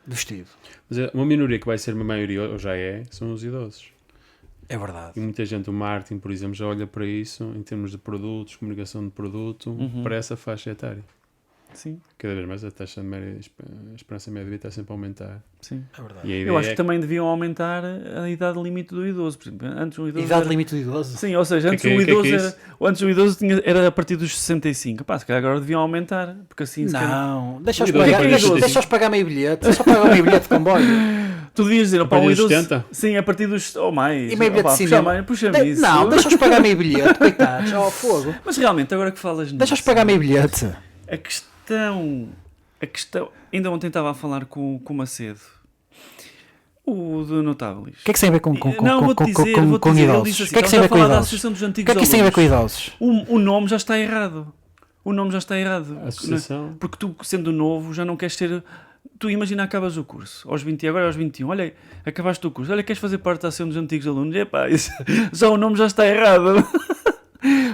Vestido. Mas uma minoria que vai ser uma maioria, ou já são os idosos. É verdade. E muita gente, o marketing, por exemplo, já olha para isso em termos de produtos, comunicação de produto, para essa faixa etária. Sim. Cada vez mais a taxa de média, a esperança média de vida está sempre a aumentar. Sim. É verdade. E eu acho que também deviam aumentar a idade limite do idoso. Por exemplo, antes o idoso idade limite do idoso? Sim, ou seja, antes o idoso era a partir dos 65. Pá, se calhar agora deviam aumentar, porque assim... Não, deixa-os pagar meio bilhete. Deixa-os pagar meio bilhete de comboio. Tu devias dizer, opá, partir o dos idoso... 70? Sim, a partir dos... Ou mais. E meio bilhete Opá, de cinema. puxa-me isso. Não, deixa-os pagar meio bilhete, coitados. Oh, fogo. Mas realmente, agora que falas nisso... Deixa-os pagar meio bilhete. A questão... Ainda ontem estava a falar com o Macedo. O do Notáveis. O que é que isso tem a ver com Não, vou-te dizer, ele idosos? disse O assim, que é que isso tem a ver com estamos a falar da idosos? Associação dos O Antigos que é que isso tem a ver com Alunos. idosos? O nome já está errado. O nome já está errado. A associação. Porque tu, sendo novo, já não queres ser... Tu imagina, acabas o curso, aos 20, agora aos 21, olha, acabaste o curso, olha, queres fazer parte da Associação dos Antigos Alunos? Epá, já o nome já está errado.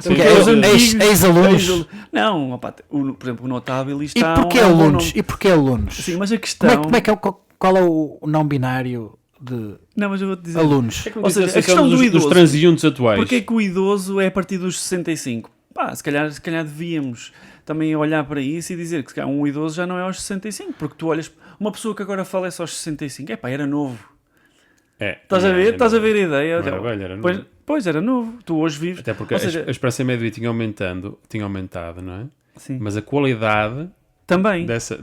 Sim, Que é ex-alunos. Não, opa, por exemplo, o Notável E está... porquê um bom alunos? nome. E porquê alunos? Sim, mas a questão... Como é que é, qual é o não binário de Não, mas eu vou-te dizer... alunos? Ou seja, a Associação questão do dos idoso. transeuntes atuais. Porquê que o idoso é a partir dos 65? Pá, se calhar devíamos também olhar para isso e dizer que se calhar um idoso já não é aos 65, porque tu olhas, uma pessoa que agora falece aos 65, epá, era novo. Estás a ver? Estás a ver a ideia? Não era velho, era novo. Pois, era novo. Tu hoje vives... Até porque Ou seja, a esperança média tinha aumentado, não é? sim. Mas a qualidade Também dessa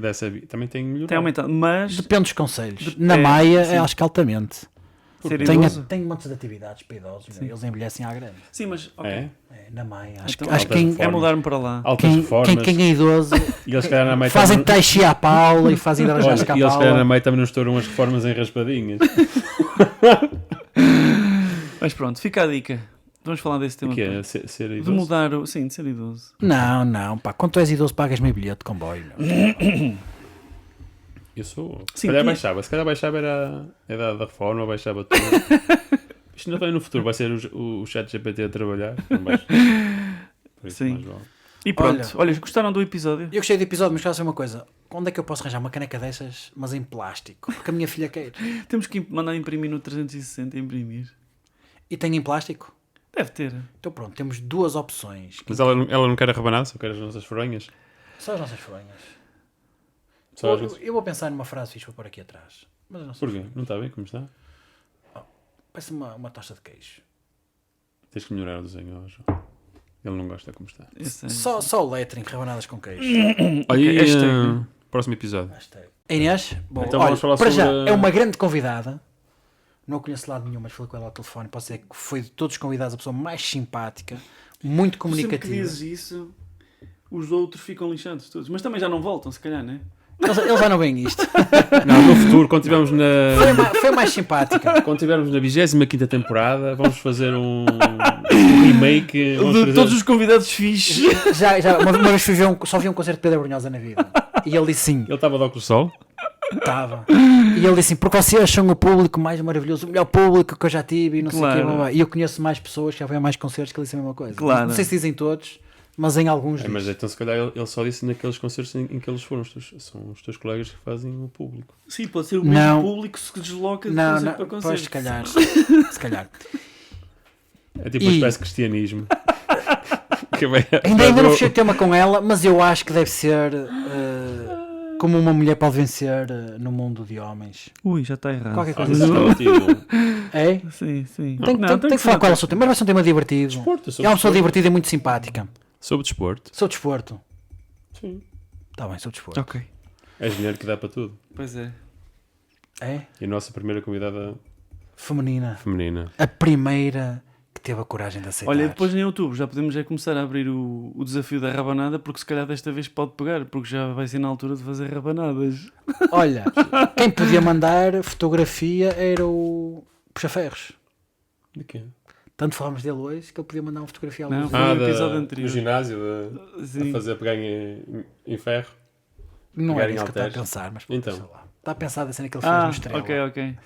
também tem melhorado. tem aumentado, mas Depende dos conselhos. Na Maia, sim. acho que altamente. ser Tem idoso... montes de atividades para idosos. Eles envelhecem à grande. Sim, mas... ok. É? Na Maia. Acho Então, que altas quem, reformas. É mudar-me para lá. Altas reformas. quem é idoso E eles, se calhar, na Maia fazem também- tai chi à Paula e fazem Olha, hidroginástica à e eles, se calhar, na Paula. Maia também não estouram as reformas em raspadinhas. Mas pronto, fica a dica. Vamos falar desse tema. O que é? depois. Ser De idoso? mudar o... Sim, de ser idoso. Não, pá. Quando tu és idoso, pagas meio bilhete de comboio. Meu. Eu sou. Sim, Se calhar baixava era a idade da reforma, baixava tudo. Isto não vai no futuro, vai ser o chat GPT a trabalhar. Não baixo. Por isso Sim. mais vale. E pronto, olha, gostaram do episódio? Eu gostei do episódio, mas quero saber uma coisa. Onde é que eu posso arranjar uma caneca dessas, mas em plástico? Porque a minha filha quer. Temos que mandar imprimir no 360 imprimir. E tem em plástico? Deve ter. Então pronto, temos duas opções. Mas ela não quer a rabanada, só quer as nossas fronhas. Só as nossas fronhas. Só as nossas... Eu vou pensar numa frase fixe para pôr aqui atrás. Mas as nossas Porquê? fronhas. Não está bem como está? Parece uma tosta de queijo. Tens que melhorar o desenho, ó, João. Ele não gosta como está. Esse é. Só o lettering, rebanadas com queijo. Olha, e, hashtag. próximo episódio. Hashtag. A Inês, bom, Então olha, vamos falar para sobre já, é uma grande convidada. Não a conheço de lado nenhum, mas falei com ela ao telefone. Posso dizer que foi de todos os convidados a pessoa mais simpática, muito Sempre que comunicativa. dizes isso, os outros ficam lixados todos. Mas também já não voltam, se calhar, não é? Eles já não veem isto. Não, no futuro, quando estivermos Foi mais simpática. quando tivermos na 25ª temporada, vamos fazer um remake. Vamos De fazer... todos os convidados fixes. Já uma vez fui ver só vi um concerto de Pedro Brunhosa na vida. E ele disse sim, Ele estava de óculos de sol. estava. E ele disse sim, porque vocês são o público mais maravilhoso, o melhor público que eu já tive e não sei o Claro. quê. Blá, blá. E eu conheço mais pessoas que já vêm a mais concertos que ele disse a mesma coisa. Claro. Não sei se dizem todos, mas em alguns É, mas dizem. então, se calhar, ele só disse naqueles concertos em que eles foram. São os teus colegas que fazem o público. Sim, pode ser o mesmo Não. público que se desloca de Não, concerto para pois concerto. se calhar. Se calhar. É tipo uma E- espécie de cristianismo. Que vai- Ainda não fechei o tema com ela, mas eu acho que deve ser como uma mulher pode vencer no mundo de homens. Ui, já está errado. Qualquer Ah, coisa mas assim. está batido. É? Sim, sim. Tem que falar com ela sobre o tema, mas vai ser um tema divertido. Desporto, É sobre uma pessoa desporto. divertida e muito simpática. Sobre desporto. Sou desporto. Sim. Está bem, sou desporto. Ok. És mulher que dá para tudo. Pois é. É? E a nossa primeira convidada Feminina. feminina. A primeira que teve a coragem de aceitar. Olha, depois em outubro já podemos começar a abrir o desafio da rabanada, porque se calhar desta vez pode pegar, porque já vai ser na altura de fazer rabanadas. Olha, quem podia mandar fotografia era o Puxa-Ferros. De quê? Tanto falamos dele hoje que ele podia mandar uma fotografia ao Não, Luís. foi no episódio anterior. No ginásio, Sim. a fazer pegar em ferro. Não pegar é em isso que eu estava a halteres. pensar, mas Então. sei lá. Está a pensar da cena que ele fez no Estrela. ok. No que ele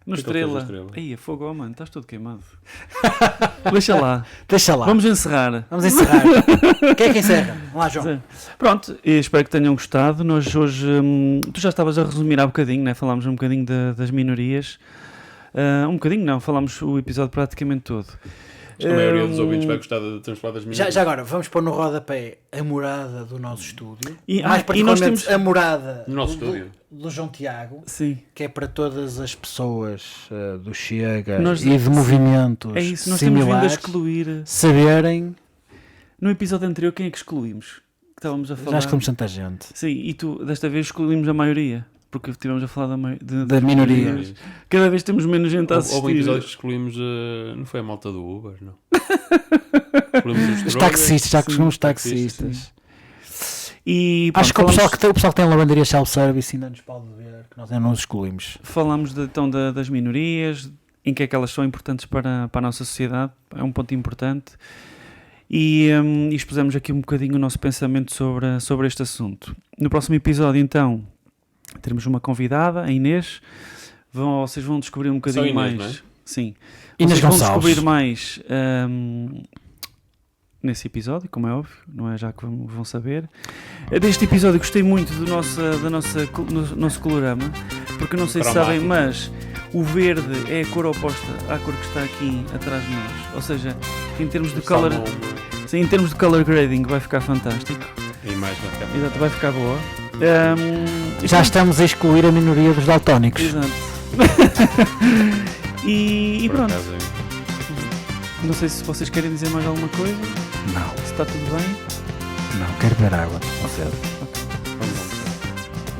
fez Estrela. no Estrela? Aí, é fogo, oh, mano, estás todo queimado. Deixa lá. Deixa lá. Vamos encerrar. Vamos encerrar. Quem é que encerra? Vamos lá, João. Pronto, e espero que tenham gostado. Nós hoje, tu já estavas a resumir há bocadinho, né? Falámos um bocadinho das minorias. Um bocadinho não, falámos o episódio praticamente todo. Acho que a maioria dos ouvintes vai gostar de termos falado das minhas. Já agora, vamos pôr no rodapé a morada do nosso estúdio. E- Mais e particularmente nós temos- a morada No nosso estúdio. do João Tiago, Sim, que é para todas as pessoas do Chega Nós- e de movimentos é isso. Nós temos vindo a similares excluir. saberem. No episódio anterior, quem é que excluímos? Que estávamos a falar. Já excluímos tanta gente. Sim, e tu, desta vez, excluímos a maioria. porque estivemos a falar Das minorias. Cada vez temos menos gente a assistir. Houve um episódio que escolhemos, não foi a malta do Uber, não? Escolhemos Os taxistas, já que os taxistas. E, Acho que pronto, o pessoal que tem lavanderia self-service ainda nos pode ver, que nós ainda não os excluímos. falamos então das minorias, em que é que elas são importantes para a nossa sociedade, é um ponto importante. E expusemos aqui um bocadinho o nosso pensamento sobre este assunto. No próximo episódio, então, teremos uma convidada, a Inês. Vocês vão descobrir um bocadinho Inês, mais. não é? Sim. Inês Vocês vão Gonçalves. descobrir mais nesse episódio, como é óbvio, não é já que vão saber. Deste episódio gostei muito do nosso colorama, porque não sei se sabem, mas o verde é a cor oposta à cor que está aqui atrás de nós. Ou seja, em termos de color, sim, em termos de color grading vai ficar fantástico. A imagem vai ficar. Exato, vai ficar boa. Já estamos a excluir a minoria dos daltónicos. Exato. e Por pronto. acaso, Não sei se vocês querem dizer mais alguma coisa. Não, Se está tudo bem. não, quero beber água.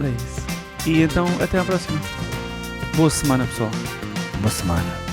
É isso. E então, até à próxima. Boa semana, pessoal. Boa semana.